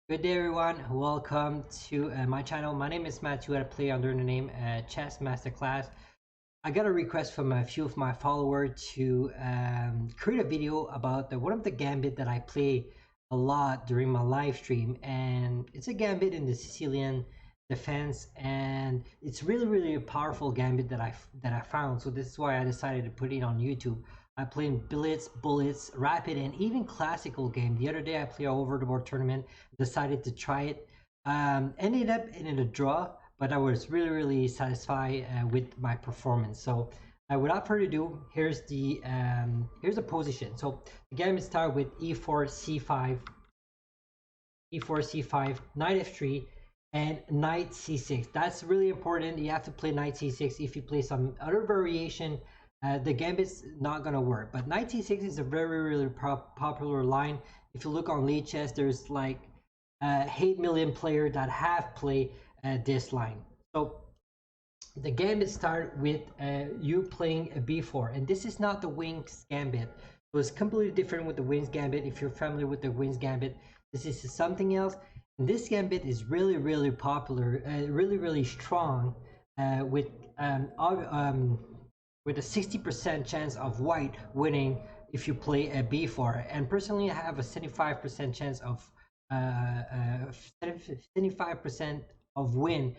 Good day, everyone. Welcome to my channel. My name is Matthew. I play under the name ChessMasterClass. I got a request from a few of my followers to create a video about one of the gambit that I play a lot during my live stream, and it's a gambit in the Sicilian defense, and it's really a powerful gambit that I found. So this is why I decided to put it on YouTube. I play in blitz, bullets, rapid, and even classical game. The other day I played over the board tournament, decided to try it. Ended up in a draw, but I was really satisfied with my performance. So without further ado, here's the position. So the game starts with e4, c5, e4, c5, knight f3, and knight c6. That's really important. You have to play knight c6. If you play some other variation, the gambit's not gonna work. But knight c6 is a really popular line. If you look on Lichess, there's like 8 million players that have played this line. So the gambit start with you playing a b4, and this is not the wings gambit. So it's completely different with the wings gambit. If you're familiar with the wings gambit, this is something else. And this gambit is really popular, really strong, with a 60% chance of white winning if you play a b4. And personally, I have a 75% chance of 75% of win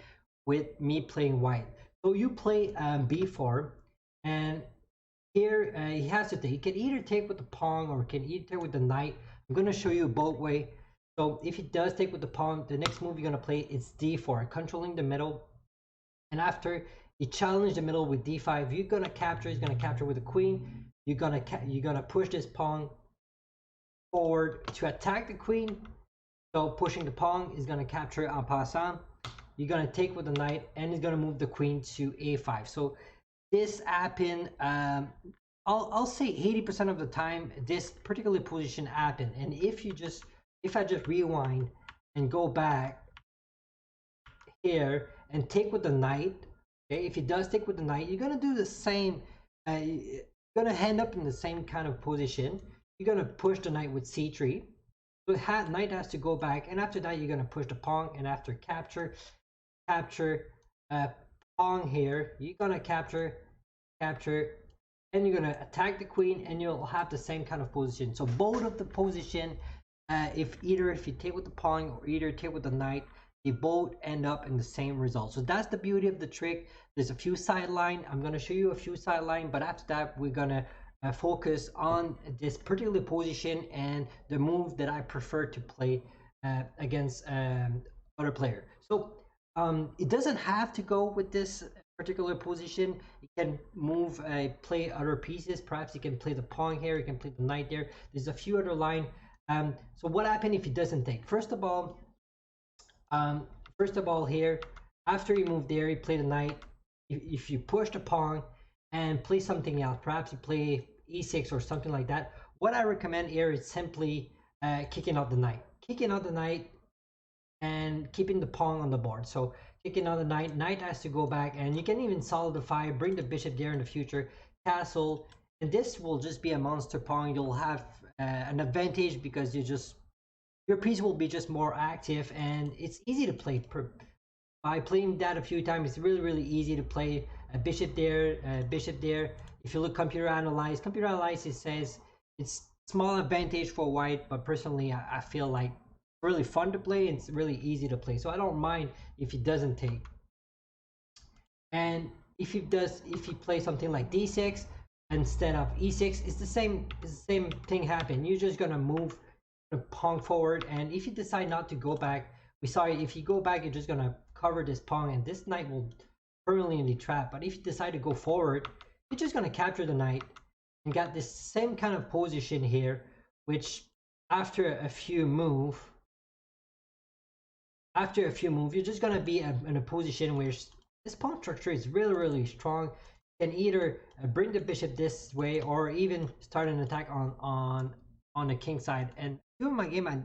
with me playing white. So you play b4, and here he has to take. He can either take with the pawn or can either take with the knight. I'm going to show you both way. So if he does take with the pawn, the next move you're going to play is d4, controlling the middle. And after you challenge the middle with d5, you're going to capture. He's going to capture with the queen. You're going to push this pawn forward to attack the queen. So pushing the pawn is going to capture en passant. You're going to take with the knight, and he's going to move the queen to a5. So this happened, I'll say 80% of the time this particular position happened. And if I just rewind and go back here and take with the knight, okay, if he does take with the knight, you're going to do the same. You're going to end up in the same kind of position. You're going to push the knight with c3. So knight has to go back, and after that you're going to push the pawn, and after capture pawn here, you're going to capture, and you're going to attack the queen, and you'll have the same kind of position. So both of the position, if you take with the pawn or either take with the knight, they both end up in the same result. So that's the beauty of the trick. There's a few sideline. I'm going to show you a few sideline, but after that we're going to focus on this particular position and the move that I prefer to play against other player. So it doesn't have to go with this particular position. You can move, play other pieces. Perhaps you can play the pawn here. You can play the knight there. There's a few other line. So what happened if he doesn't take? First of all, here, after you move there, you play the knight. If you push the pawn and play something else, perhaps you play e6 or something like that, what I recommend here is simply kicking out the knight. And keeping the pawn on the board. So kicking out the knight has to go back, and you can even solidify, bring the bishop there in the future, castle, and this will just be a monster pawn. You'll have an advantage because your piece will be just more active, and it's easy to play. By playing that a few times, it's really easy to play a bishop there, bishop there. If you look computer analyze, it says it's small advantage for white, but personally I feel like really fun to play, and it's really easy to play. So I don't mind if he doesn't take. And if he plays something like d6 instead of e6, it's the same thing happen. You're just gonna move the pawn forward, and if you decide not to go back, if you go back, you're just gonna cover this pawn, and this knight will permanently trap. But if you decide to go forward, you're just gonna capture the knight and got this same kind of position here, which after a few move, you're just gonna be in a position where this pawn structure is really strong. You can either bring the bishop this way or even start an attack on the king side. And during my game, I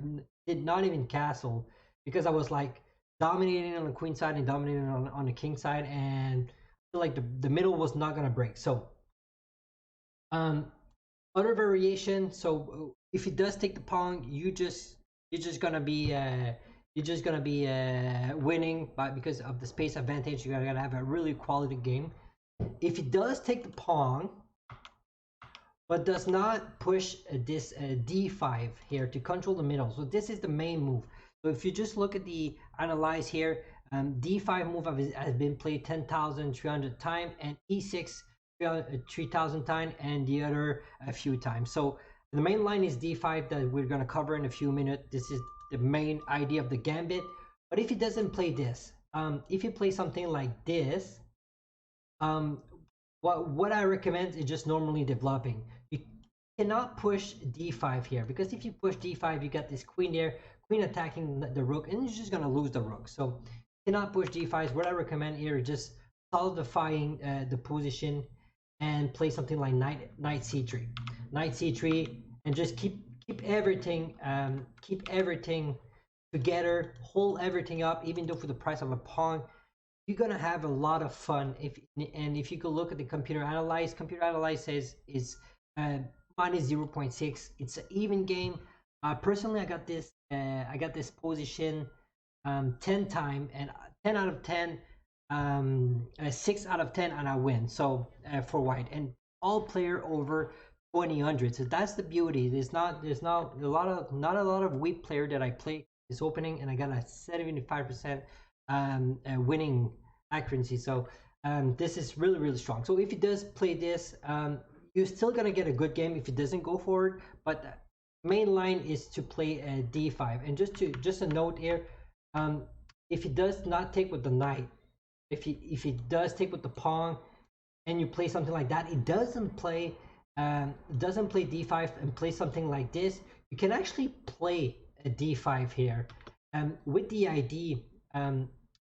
did not even castle because I was like dominating on the queen side and dominating on the king side, and I feel like the middle was not gonna break. So other variation. So if he does take the pawn, you're just gonna be you're just gonna be winning, but because of the space advantage, you're gonna have a really quality game. If he does take the pawn, but does not push this d5 here to control the middle, so this is the main move. So if you just look at the analyze here, d5 move has been played 10,300 times, and e6 3,000 times, and the other a few times. So the main line is d5 that we're going to cover in a few minutes. This is the main idea of the gambit. But if he doesn't play this, if you play something like this, what I recommend is just normally developing. You cannot push d5 here, because if you push d5, you got this queen there, queen attacking the rook, and you're just going to lose the rook. So you cannot push d5. What I recommend here is just solidifying the position and play something like knight c3, and just keep everything together, hold everything up, even though for the price of a pawn. You're gonna have a lot of fun. If you go look at the computer analyze says is minus 0.6. It's an even game. Personally, I got this position 10 times, and 10 out of 10, 6 out of 10, and I win. So for white, and all player over 2000. So that's the beauty. There's not a lot of weak player that I play this opening, and I got a 75% winning accuracy. So this is really strong. So if he does play this, you're still gonna get a good game if he doesn't go forward. But main line is to play a d5. And just a note here, if he does not take with the knight, if he does take with the pawn, and you play something like that, it doesn't play d5 and play something like this, you can actually play a d5 here, with the ID.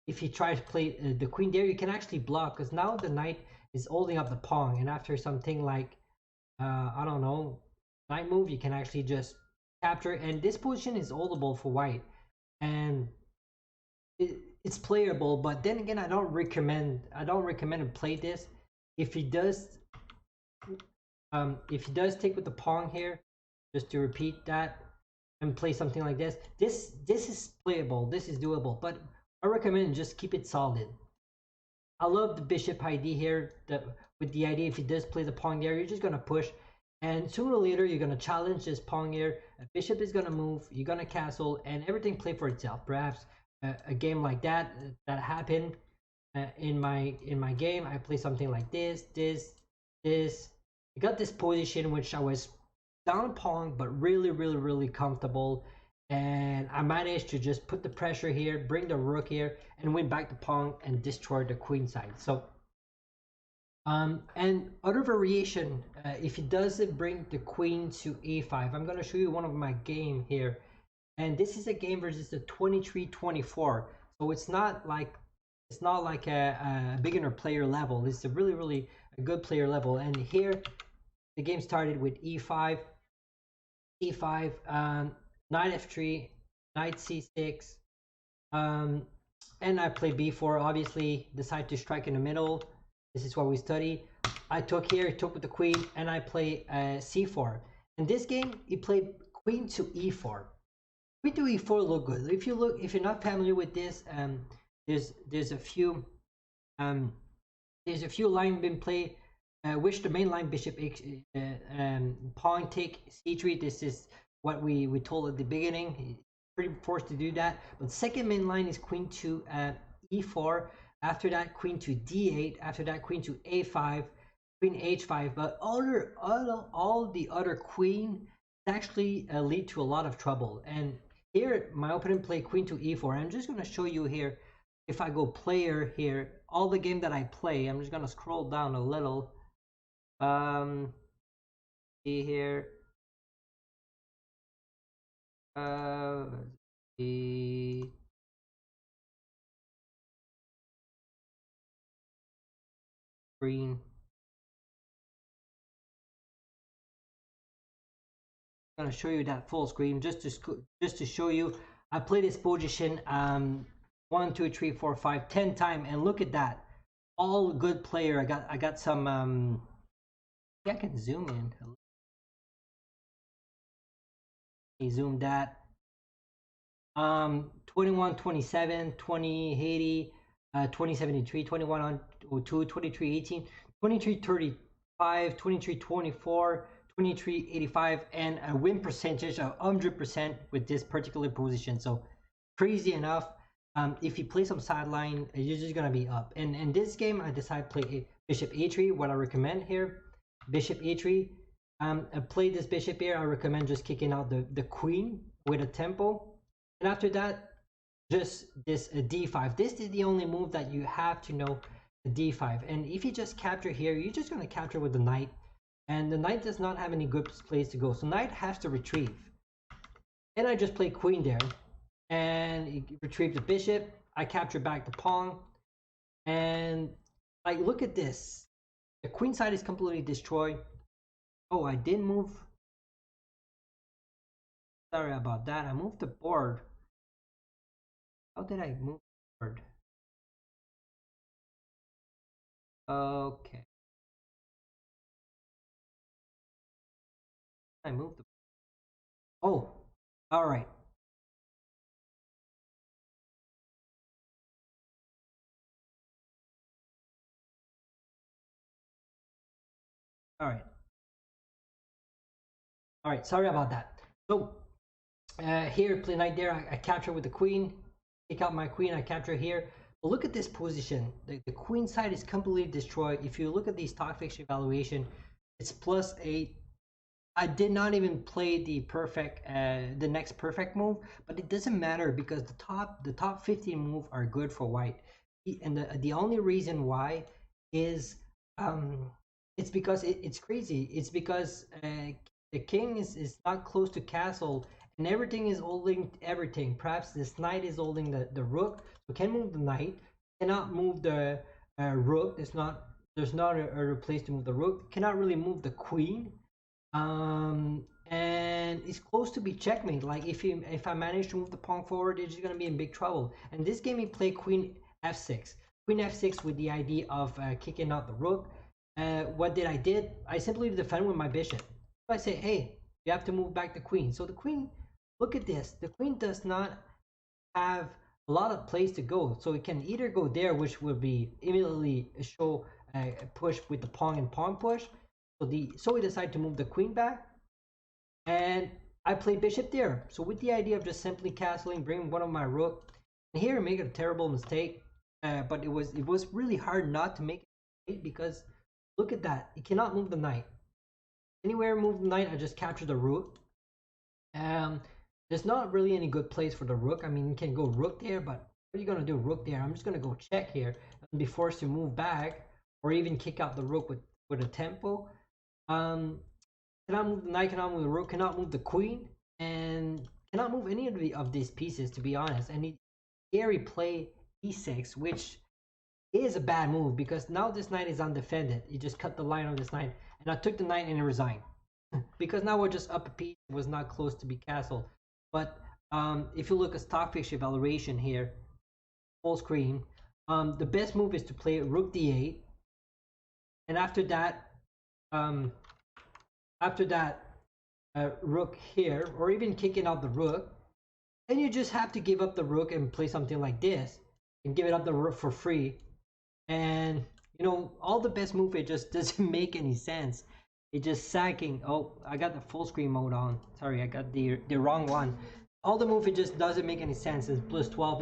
If you try to play the queen there, you can actually block, because now the knight is holding up the pawn, and after something like I don't know, knight move, you can actually just capture, and this position is holdable for white, and it's playable. But then again, I don't recommend to play this. If he does take with the pawn here, just to repeat that, and play something like this, this is playable, this is doable, but I recommend just keep it solid. I love the bishop ID here, with the idea if he does play the pawn there, you're just gonna push, and sooner or later you're gonna challenge this pawn here. A bishop is gonna move, you're gonna castle, and everything play for itself. Perhaps a game like that happened in my game. I play something like this. I got this position which I was down pawn, but really comfortable, and I managed to just put the pressure here, bring the rook here, and win back the pawn and destroy the queen side. So and other variation, if it doesn't bring the queen to a5, I'm going to show you one of my game here, and this is a game versus the 23-24. So it's not like a beginner player level. It's a really a good player level. And here the game started with e5, e5, knight f3, knight c6, and I play b4. Obviously decide to strike in the middle. This is what we study. I took with the queen, and I play c4. In this game, he played queen to e4. Queen to e4 look good. If you're not familiar with this, there's a few line been played, which the main line bishop pawn take c3. This is what we told at the beginning. Pretty forced to do that. But second main line is queen to e4. After that, queen to d8. After that, queen to a5, queen h5. But all the other queen actually lead to a lot of trouble. And here, my opponent played queen to e4. I'm just going to show you here. If I go player here, all the game that I play, I'm just going to scroll down a little. See here. The screen. I'm gonna show you that full screen just to show you. I play this position 1, 2, 3, 4, 5, 10 times, and look at that. All good player. I got some. Yeah, I can zoom in. Zoom that. 2127, 2080, 2073, 2102, 2318, 2335, 2324, 2385, and a win percentage of 100% with this particular position. So crazy enough. If you play some sideline, you're just gonna be up. And in this game, I decided to play bishop a3. What I recommend here, bishop a3. I play this bishop here. I recommend just kicking out the queen with a tempo, and after that, just this d5. This is the only move that you have to know, d5. And if you just capture here, you're just gonna capture with the knight, and the knight does not have any good place to go. So knight has to retrieve, and I just play queen there. And retrieve the bishop. I capture back the pawn, and like look at this. The queen side is completely destroyed. Oh, I didn't move. Sorry about that. I moved the board. How did I move the board? Okay. I moved the. Oh, all right. All right. All right. Sorry about that. So here, play knight there. I capture with the queen. Take out my queen. I capture here. But look at this position. The queen side is completely destroyed. If you look at the stock fixture evaluation, it's +8. I did not even play the next perfect move, but it doesn't matter because the top 15 move are good for white, and the only reason why is it's because it's crazy. It's because the king is not close to castle, and everything is holding everything. Perhaps this knight is holding the rook, so can move the knight, cannot move the rook. There's not a place to move the rook. Cannot really move the queen, and it's close to be checkmate. Like if I manage to move the pawn forward, it's just gonna be in big trouble. And this game he played queen f6, with the idea of kicking out the rook. What did I did? I simply defend with my bishop. So I say, hey, you have to move back the queen. So the queen, look at this. The queen does not have a lot of place to go. So it can either go there, which will be immediately show a push with the pawn and pawn push. So we decide to move the queen back, and I play bishop there. So with the idea of just simply castling, bringing one of my rook, and here I make a terrible mistake, but it was really hard not to make it because look at that. You cannot move the knight. Anywhere move the knight, I just capture the rook. There's not really any good place for the rook. I mean, you can go rook there, but what are you gonna do rook there? I'm just gonna go check here and be forced to move back, or even kick out the rook with a tempo. Cannot move the knight, cannot move the rook, cannot move the queen, and cannot move any of these pieces, to be honest. And here he play e6, which is a bad move because now this knight is undefended. You just cut the line on this knight, and I took the knight and resigned because now we're just up a piece. It was not close to be castle. But if you look at stock fixture evaluation here, full screen, the best move is to play rook d8, and after that, rook here, or even kicking out the rook, and you just have to give up the rook and play something like this and give it up the rook for free. And you know, all the best move, it just doesn't make any sense. It just sacking. Oh, I got the full screen mode on. Sorry, I got the wrong one. All the move, it just doesn't make any sense. It's +12.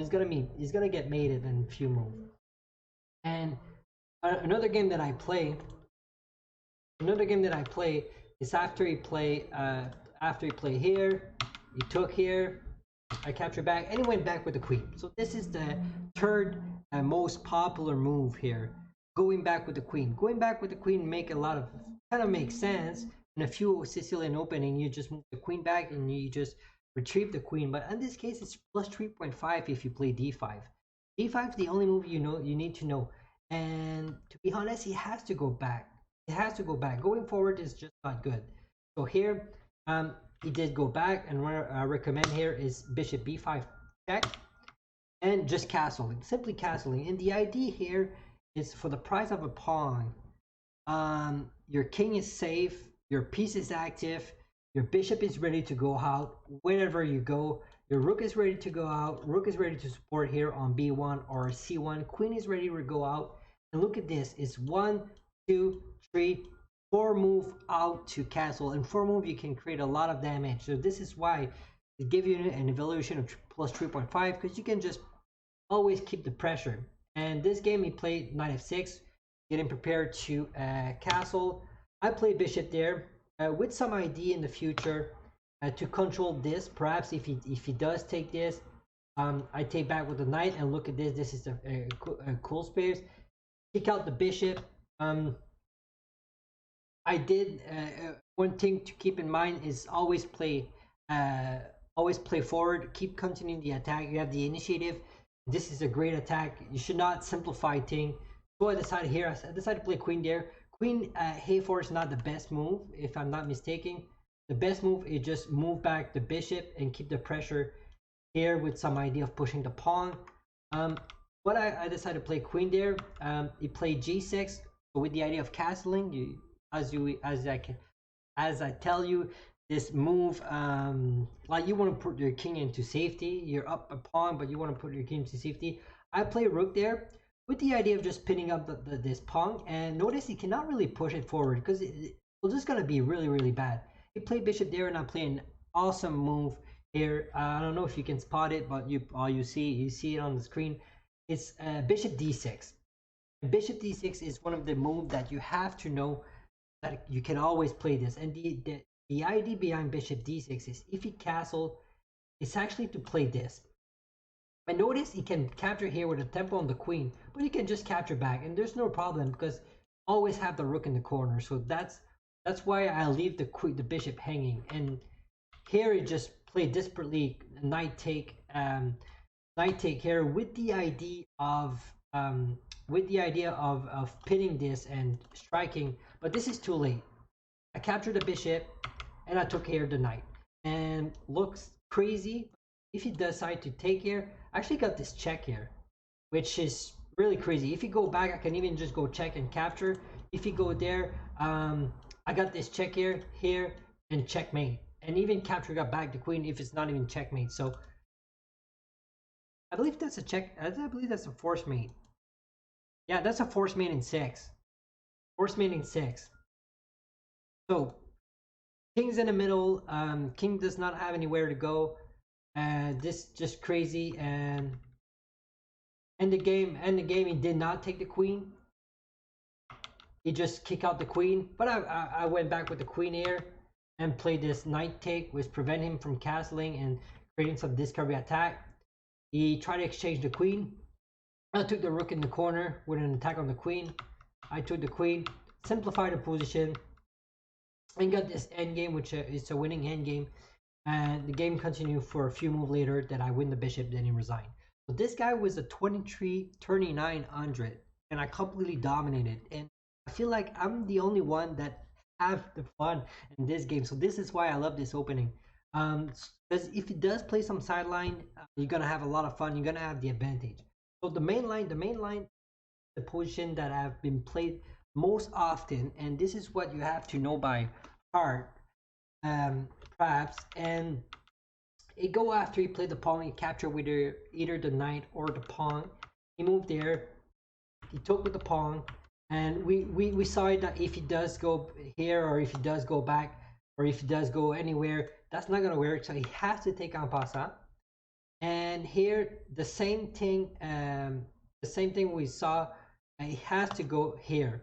He's gonna get mated in a few moves. And another game that I play is after he play here, he took here, I capture back, and he went back with the queen. So this is the third most popular move here. Going back with the queen. Going back with the queen make a lot of kind of makes sense. In a few Sicilian opening, you just move the queen back and you just retrieve the queen. But in this case, it's +3.5 if you play d5. d5 is the only move you need to know. And to be honest, he has to go back. It has to go back. Going forward is just not good. So here, he did go back, and what I recommend here is bishop b5 check, and just castling, simply castling. And the idea here is for the price of a pawn, your king is safe, your piece is active, your bishop is ready to go out. Wherever you go, Your rook is ready to go out. Rook is ready to support here on b1 or c1. Queen is ready to go out. And look at this. It's 1, 2, 3, 4 move out to castle. And 4 move, you can create a lot of damage. So this is why it gives you an evaluation of plus 3.5, because you can just always keep the pressure. And this game he played knight f6, getting prepared to castle. I played bishop there with some idea in the future to control this. Perhaps if he does take this, I take back with the knight, and look at this. This is a cool space. Kick out the bishop. I did one thing to keep in mind is always play forward. Keep continuing the attack. You have the initiative. This is a great attack. You should not simplify things. So I decided here. I decided to play queen there. Queen a4 is not the best move, if I'm not mistaken. The best move is just move back the bishop and keep the pressure here with some idea of pushing the pawn. But I decided to play queen there. He played g6 with the idea of castling. As I tell you, this move, like you want to put your king into safety. You're up a pawn, but you want to put your king into safety. I play rook there with the idea of just pinning up this pawn. And notice he cannot really push it forward because it's just going to be really bad. He played bishop there, and I'm playing an awesome move here. I don't know if you can spot it, but you see it on the screen. It's bishop d6. Bishop d6 is one of the moves that you have to know that you can always play this. And the idea behind bishop d6 is if he castle, it's actually to play this. And notice he can capture here with a tempo on the queen, but he can just capture back, and there's no problem because always have the rook in the corner. So that's why I leave the bishop hanging. And here he just played desperately knight take here with the idea of pinning this and striking, but this is too late. I captured the bishop and I took here the knight, and looks crazy. If he decide to take here, I actually got this check here, which is really crazy. If you go back, I can even just go check and capture. If you go there, I got this check here, and checkmate, and even capture got back the queen if it's not even checkmate. So I believe that's a check. I believe that's a force mate. Yeah, that's a force mate in 6. Force mate in 6. So king's in the middle. King does not have anywhere to go. This just crazy. And end the game. He did not take the queen. He just kicked out the queen. But I went back with the queen here and played this knight take, which prevent him from castling and creating some discovery attack. He tried to exchange the queen. I took the rook in the corner with an attack on the queen. I took the queen, simplified the position, and got this endgame, which is a winning endgame. And the game continued for a few moves later that I win the bishop, then he resigned. So this guy was a 23-3900, and I completely dominated. And I feel like I'm the only one that have the fun in this game. So this is why I love this opening. Because if he does play some sideline, you're gonna have a lot of fun. You're gonna have the advantage. So the main line, the position that I've been played most often, and this is what you have to know by heart, perhaps. And it go after he played the pawn, he captured with either the knight or the pawn. He moved there, he took with the pawn, and we saw it that if he does go here, or if he does go back, or if he does go anywhere, that's not gonna work. So he has to take en passant. And here the same thing we saw. He has to go here,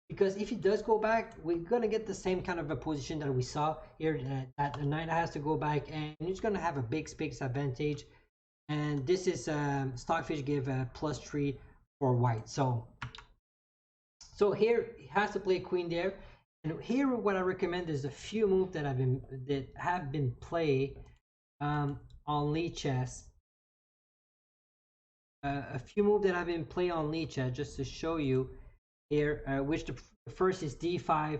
because if he does go back, we're gonna get the same kind of a position that we saw here, that the knight has to go back, and he's gonna have a big space advantage. And this is Stockfish give a +3 for white. So here he has to play queen there. And here what I recommend is a few moves that have been played on Lichess. A few moves that have been played on Lichess, just to show you here, which the first is d5,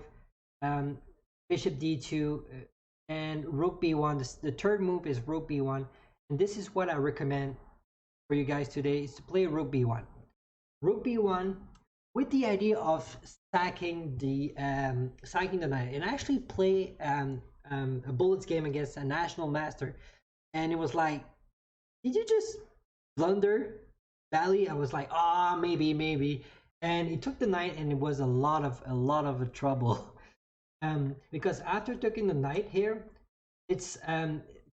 bishop d2, and rook b1. The third move is rook b1, and this is what I recommend for you guys today, is to play rook b1. Rook b1 with the idea of stacking the knight, and I actually play a bullets game against a national master, and it was like did you just blunder badly? I was like, ah, maybe. And it took the knight, and it was a lot of trouble. Because after taking the knight here, it's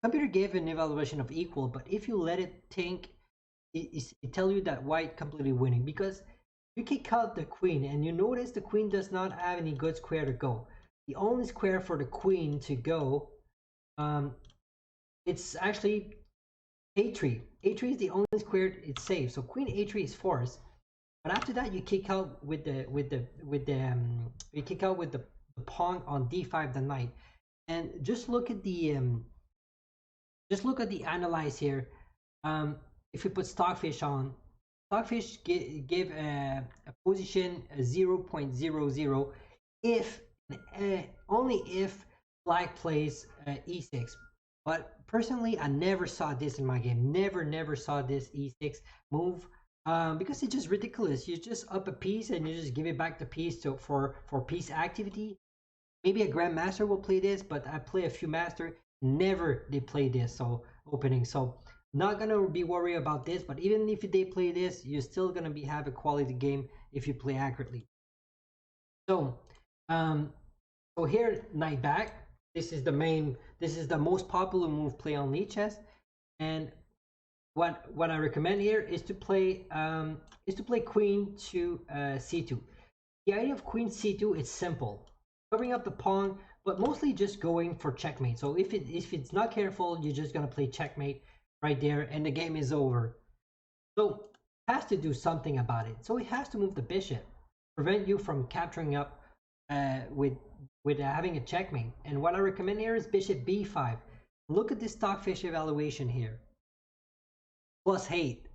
computer gave an evaluation of equal, but if you let it think, it tell you that white completely winning, because you kick out the queen, and you notice the queen does not have any good square to go. The only square for the queen to go, um, it's actually a3. A3 is the only square it's safe. So queen a3 is forced. But after that, you kick out with the pawn on d5, the knight. And just look at the analyze here. If you put Stockfish on, Stockfish give a position 0.00 if only if black plays e6. But personally, I never saw this in my game. Never saw this e6 move. Because it's just ridiculous. You just up a piece and you just give it back the piece for piece activity. Maybe a grandmaster will play this, but I play a few master. Never they play this. So opening. So not gonna be worried about this. But even if they play this, you're still gonna have a quality game if you play accurately. So so here, knight back. This is the main. This is the most popular move play on Lichess, and what I recommend here is to play queen to c2. The idea of queen c2 is simple, covering up the pawn, but mostly just going for checkmate. So if it's not careful, you're just gonna play checkmate right there, and the game is over. So it has to do something about it. So it has to move the bishop, prevent you from capturing up with having a checkmate. And what I recommend here is bishop b5. Look at this Stockfish evaluation here. +8.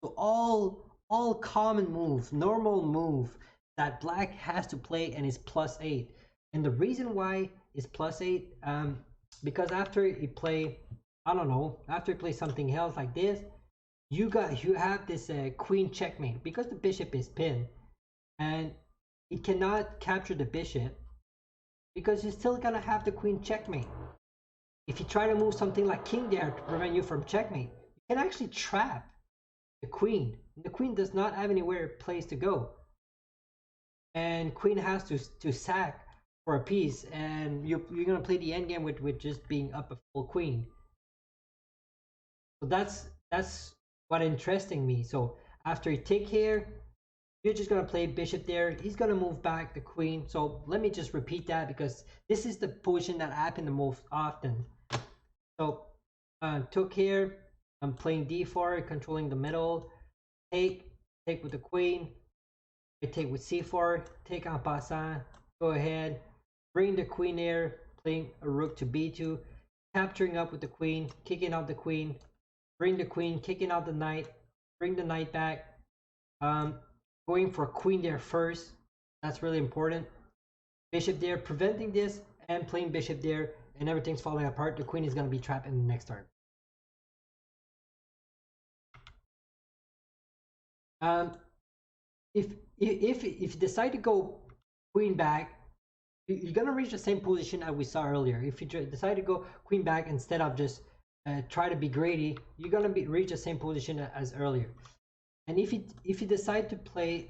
So all common moves, normal move that black has to play, and is +8. And the reason why is +8, because after you play, I don't know, after you play something else like this, you have this queen checkmate, because the bishop is pinned, and it cannot capture the bishop, because you're still gonna have the queen checkmate. If you try to move something like king there to prevent you from checkmate, you can actually trap the queen. The queen does not have anywhere place to go, and queen has to sack for a piece, and you're gonna play the endgame with just being up a full queen. So that's what interesting me. So after you take here, you're just gonna play bishop there. He's gonna move back the queen. So let me just repeat that, because this is the position that happened the most often. So took here. I'm playing d4, controlling the middle. Take with the queen. I take with c4. Take en passant. Go ahead. Bring the queen here. Playing a rook to b2. Capturing up with the queen. Kicking out the queen. Bring the queen. Kicking out the knight. Bring the knight back. Going for queen there first. That's really important. Bishop there. Preventing this. And playing bishop there. And everything's falling apart. The queen is going to be trapped in the next turn. If you decide to go queen back, you're gonna reach the same position as we saw earlier. If you decide to go queen back instead of just try to be greedy, you're gonna reach the same position as earlier. And if you decide to play,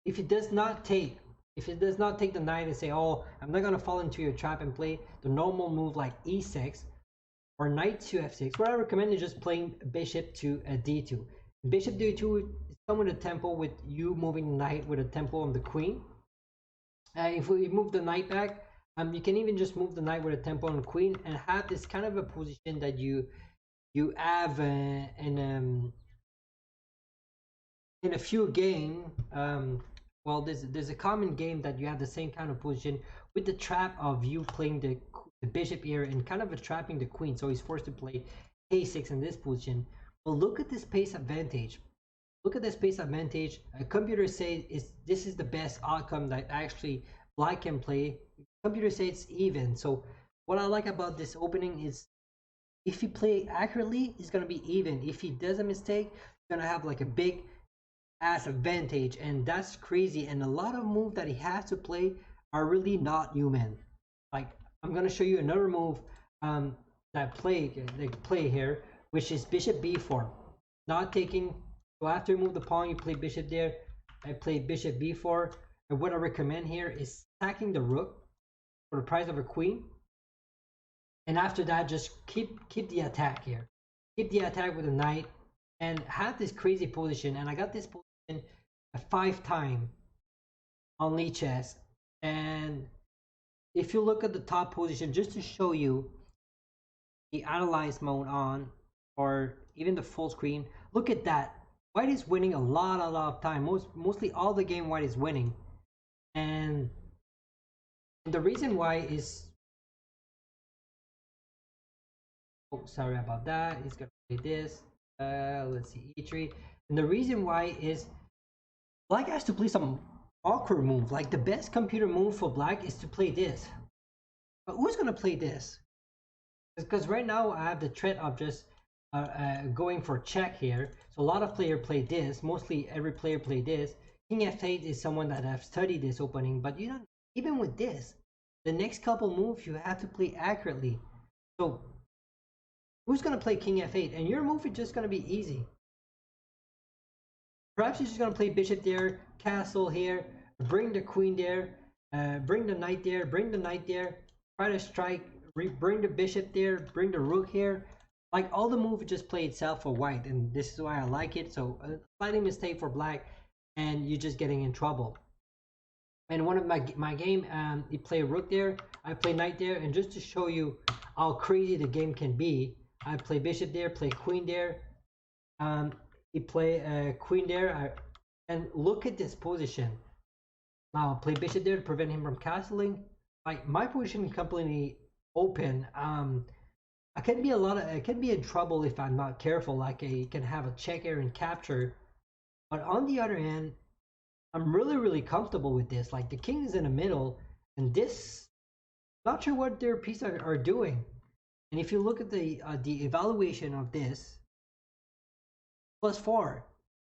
if it does not take the knight and say, oh, I'm not gonna fall into your trap, and play the normal move like e6 or knight to f6, what I recommend is just playing bishop to d2. Bishop d2 is come with a tempo, with you moving the knight with a tempo on the queen. If we move the knight back, you can even just move the knight with a tempo on the queen, and have this kind of a position that you have in a few game. Well, there's a common game that you have the same kind of position, with the trap of you playing the bishop here and kind of trapping the queen, so he's forced to play a6 in this position. Well, look at this pace advantage. Look at this pace advantage. Computers say this is the best outcome that actually black can play. Computers say it's even. So what I like about this opening is, if he play accurately, it's gonna be even. If he does a mistake, he's gonna have like a big ass advantage, and that's crazy. And a lot of moves that he has to play are really not human. Like, I'm gonna show you another move. that play here, which is bishop b4, not taking. So after you move the pawn, you play bishop there. I play bishop b4, and what I recommend here is attacking the rook for the price of a queen, and after that, just keep the attack here, keep the attack with the knight, and have this crazy position. And I got this position 5 times on Lichess, and if you look at the top position, just to show you the analyze mode on, or even the full screen, look at that. White is winning a lot of time. Mostly all the game white is winning, and the reason why is, oh sorry about that, he's gonna play this. Let's see, e3, and the reason why is black has to play some awkward move. Like the best computer move for black is to play this, but who's gonna play this? Because right now I have the threat of just going for check here. So a lot of players play this. Mostly every player play this. King f8 is someone that have studied this opening, but you don't. Even with this, the next couple moves you have to play accurately. So who's gonna play king f8? And your move is just gonna be easy. Perhaps you're just gonna play bishop there, castle here, bring the queen there, bring the knight there, bring the knight there, try to strike, bring the bishop there, bring the rook here. Like all the moves just play itself for white, and this is why I like it. So a slight mistake for black, and you're just getting in trouble. And one of my game, you play rook there, I play knight there, and just to show you how crazy the game can be, I play bishop there, play queen there, you play queen there, and look at this position. Now I'll play bishop there to prevent him from castling. Like my position is completely open. I can be in trouble if I'm not careful. Like I can have a check here and capture, but on the other hand, I'm really comfortable with this. Like the king is in the middle, and this, not sure what their pieces are doing. And if you look at the evaluation of this, +4,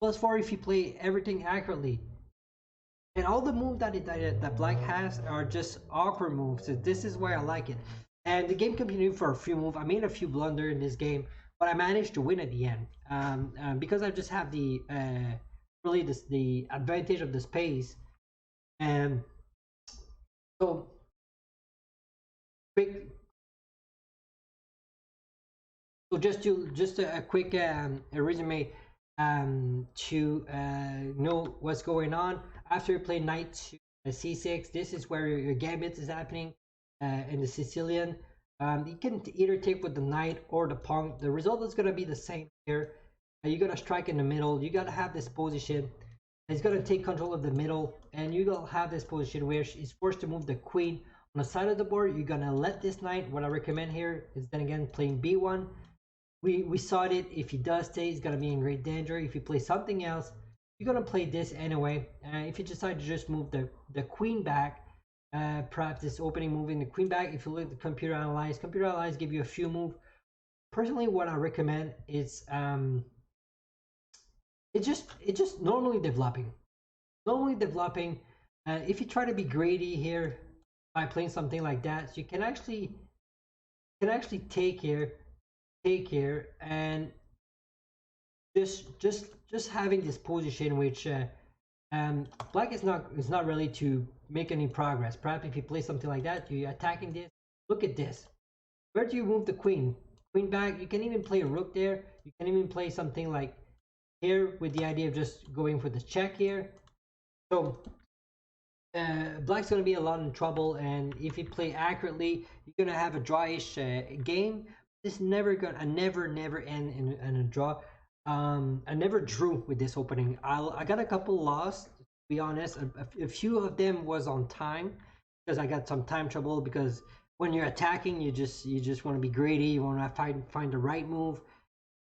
+4 if you play everything accurately. And all the moves that black has are just awkward moves. So this is why I like it. And the game continued for a few moves. I made a few blunders in this game, but I managed to win at the end because I just have the the advantage of the space. And so quick. So just a quick resume to know what's going on. After you play knight to c6, this is where your gambit is happening in the Sicilian. You can either take with the knight or the pawn. The result is going to be the same here. You're going to strike in the middle. You got to have this position. He's going to take control of the middle, and you're going to have this position where he's forced to move the queen on the side of the board. You're going to let this knight. What I recommend here is then again playing b1. We saw it. If he does stay, he's going to be in great danger. If you play something else, you're going to play this anyway. If you decide to just move the queen back, perhaps this opening moving the queen back, if you look at the computer analyze give you a few moves. Personally, what I recommend is it's just normally developing. If you try to be greedy here by playing something like that, so you can actually take here, and just having this position which black is not really to make any progress. Perhaps if you play something like that, you're attacking this. Look at this. Where do you move the queen back? You can even play a rook there. You can even play something like here with the idea of just going for the check here. So black's going to be a lot in trouble, and if you play accurately, you're going to have a drawish game. This never end in a draw. I never drew with this opening. I got a couple lost, to be honest. A few of them was on time because I got some time trouble, because when you're attacking, you just want to be greedy. You want to find the right move,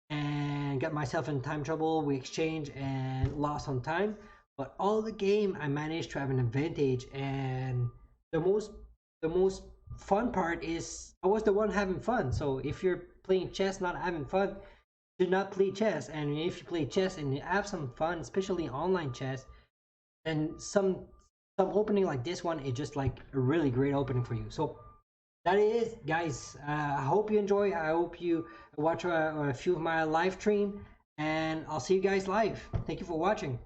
and got myself in time trouble. We exchanged and lost on time, but all the game I managed to have an advantage. And the most fun part is I was the one having fun. So if you're playing chess not having fun, do not play chess. And if you play chess and you have some fun, especially online chess, and some opening like this one is just like a really great opening for you. So that is, guys. I hope you enjoy. I hope you watch a few of my live stream, and I'll see you guys live. Thank you for watching.